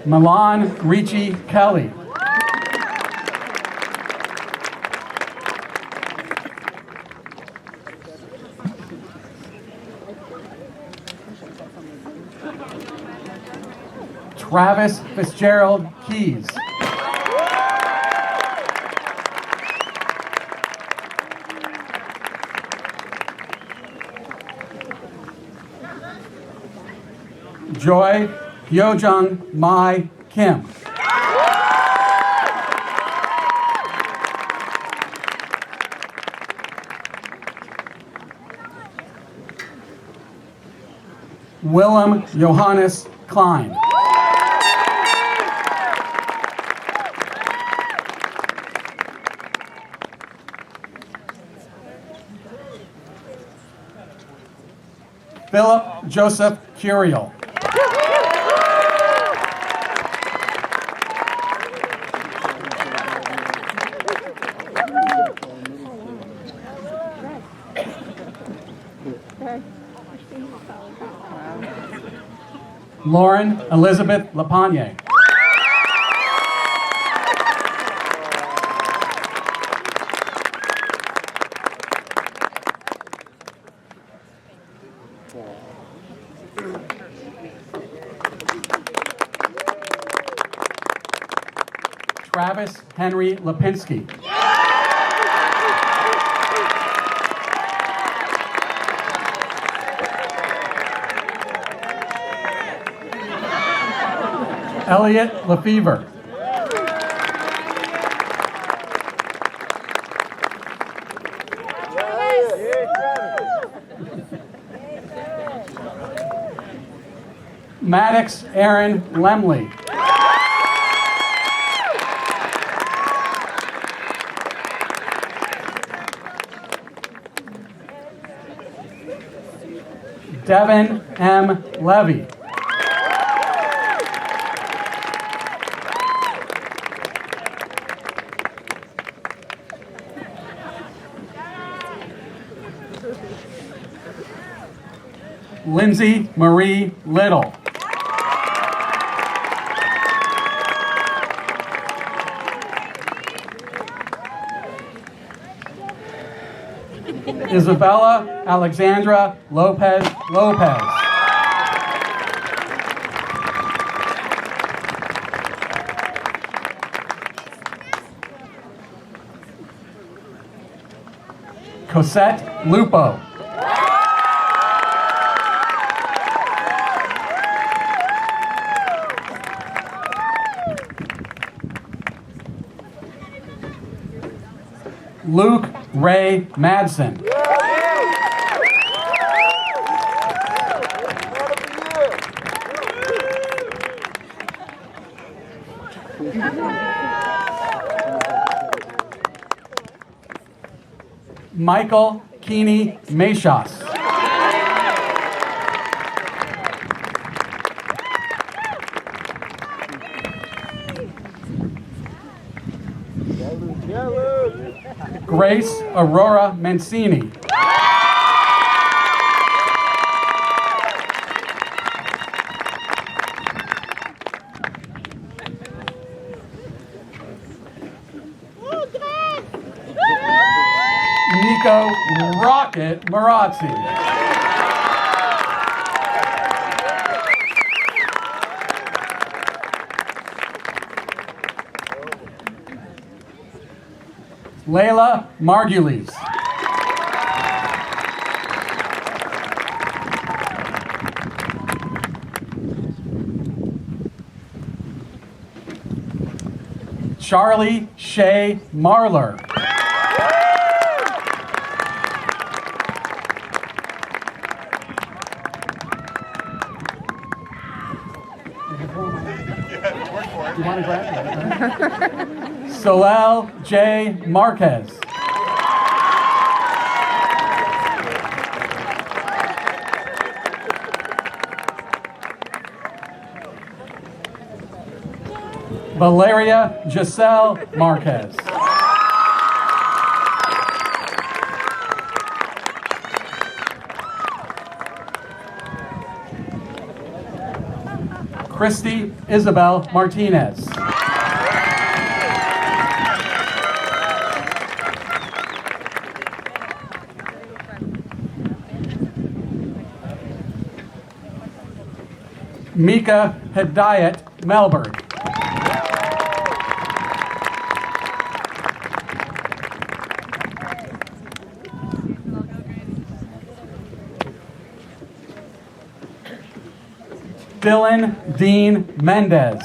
Milan Ricci Kelly. Travis Fitzgerald Keys. Joy Hyojung Mai Kim. Willem Johannes Klein. Philip Joseph Curiel. Lauren Elizabeth Lapagne. Travis Henry Lipinski. Elliot Lefevre. Maddox Aaron Lemley. Devin M. Levy. Lindsay Marie Little. Isabella Alexandra Lopez Lopez. Cosette Lupo. Luke Ray Madsen. Michael Keeney Mashas. Grace Aurora Mancini. Nico Rocket Marazzi. Layla Margulies. Charlie Shea Marler. You want to grab it? Solel J. Marquez. Valeria Giselle Marquez. Christy Isabel Martinez. Mika Hedayat Melbourne. Dylan Dean Mendez.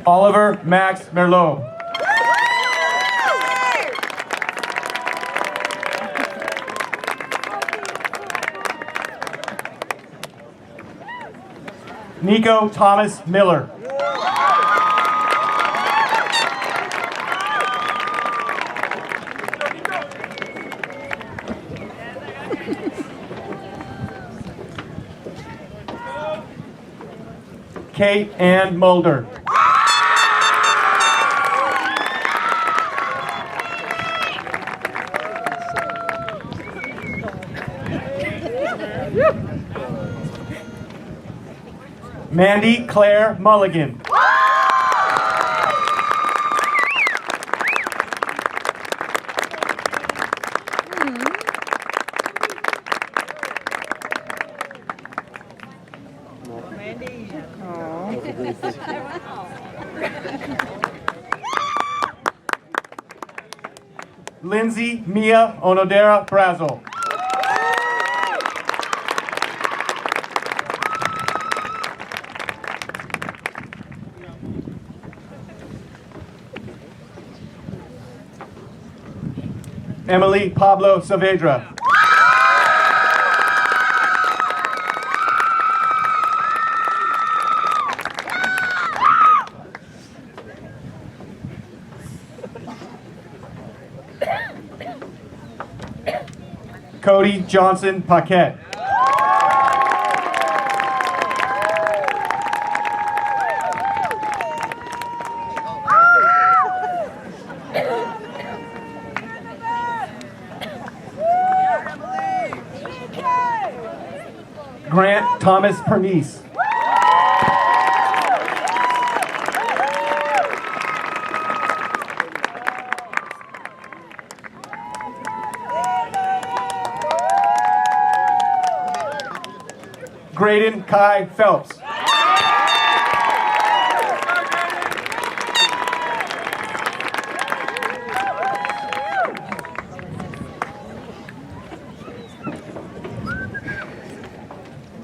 Oliver Max Merlot. Nico Thomas Miller. Kate Ann Mulder. Mandy Claire Mulligan. Lindsay Mia Onodera Brazel. Emily Pablo Saavedra. Cody Johnson Paquette. Grant Thomas Pernice. Graydon Kai Phelps.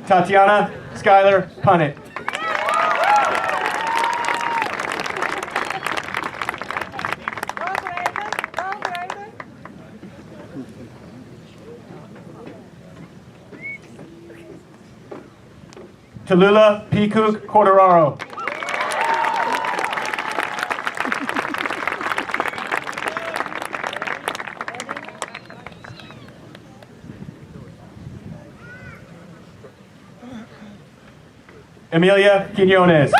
Tatiana Skylar Punnett. Tallulah Pikuk Corderaro. Emilia Quinones.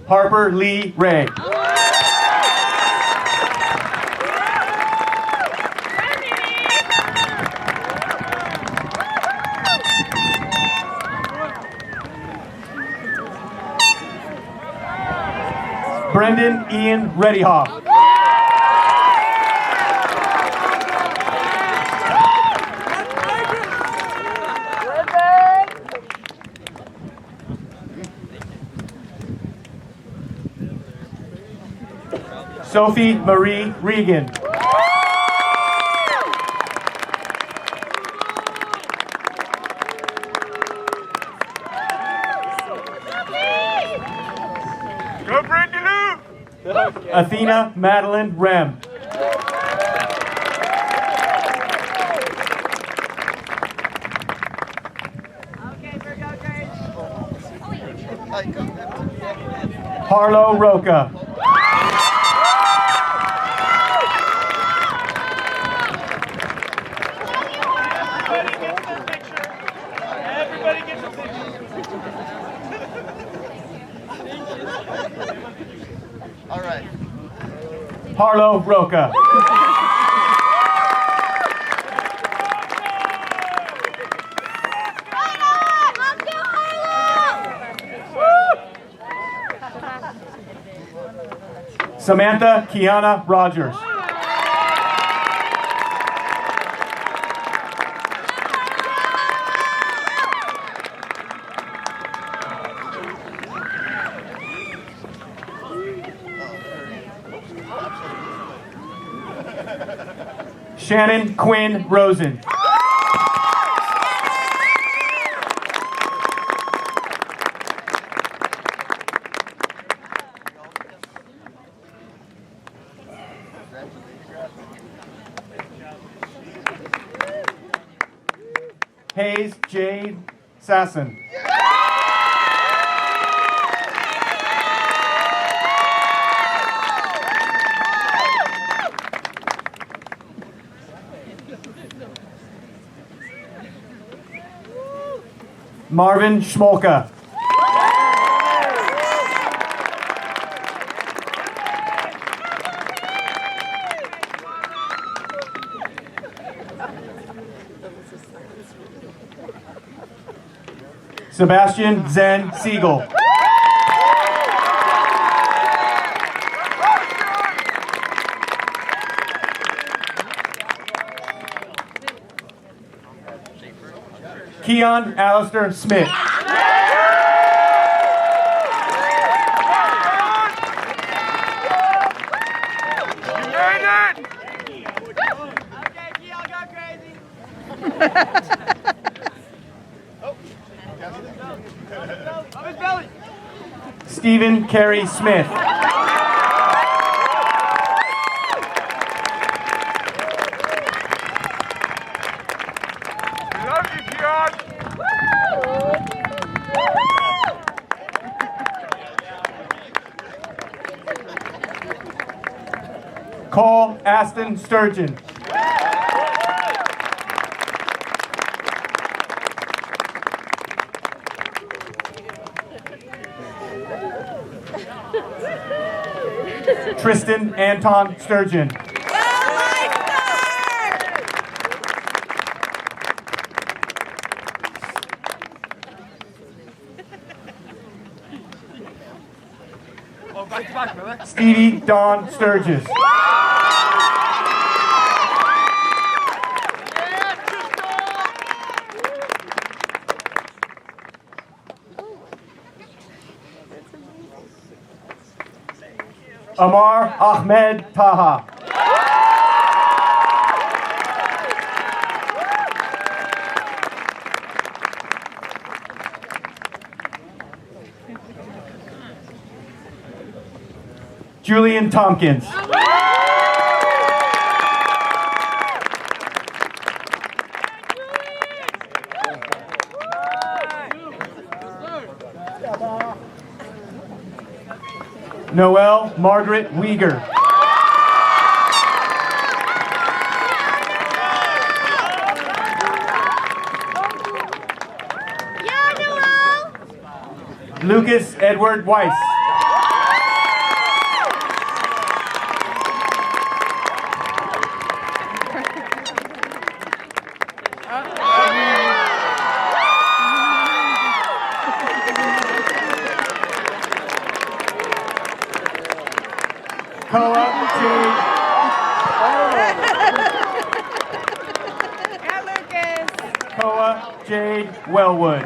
Harper Lee Ray. Brendan Ian Reddyhoff. Sophie Marie Regan. Go Brandy Lou! Athena Madeline Rem. Harlow Roca. Everybody gets a picture. All right. Harlow Roca. Samantha Kiana Rogers. Shannon Quinn Rosen. Hayes Jade Sasson. Marvin Schmolka. Sebastian Zen Siegel. Keon Alistair Smith. Okay, Keon, go crazy. Stephen Carey Smith. Cole Aston Sturgeon. Tristan Anton Sturgeon. Stevie Dawn Sturgis. Amar Ahmed Taha. Julian Tompkins. Noelle Margaret Weeger. Lucas Edward Weiss. Koa Jade Wellwood.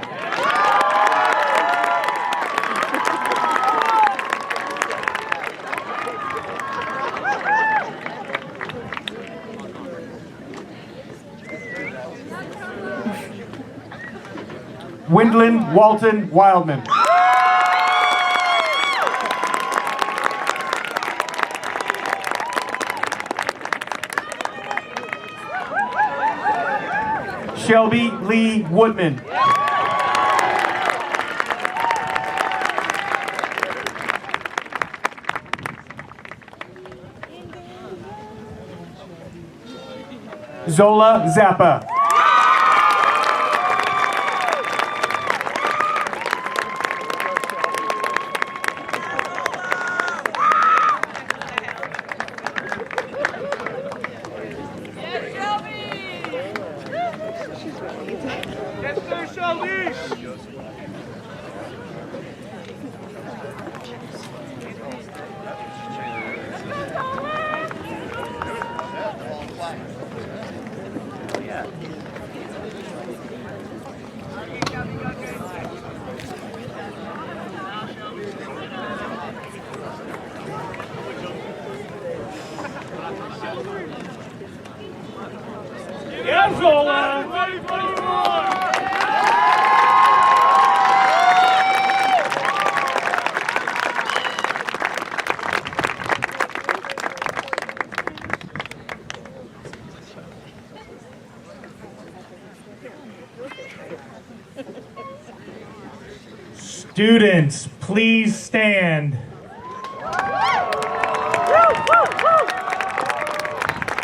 Windland Walton Wildman. Shelby Lee Woodman. Zola Zappa. Yeah, Zola! Students, please stand.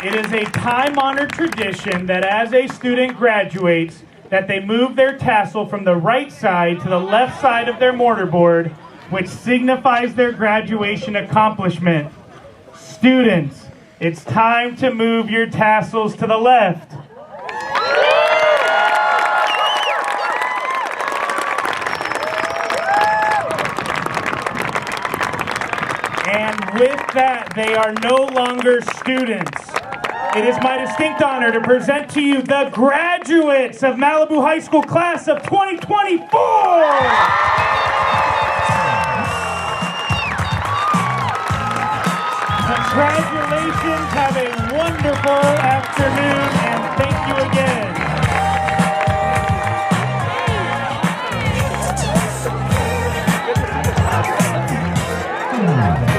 It is a time-honored tradition that as a student graduates, that they move their tassel from the right side to the left side of their mortarboard, which signifies their graduation accomplishment. Students, it's time to move your tassels to the left. And with that, they are no longer students. It is my distinct honor to present to you the graduates of Malibu High School class of 2024. Congratulations, have a wonderful afternoon, and thank you again. Thank you.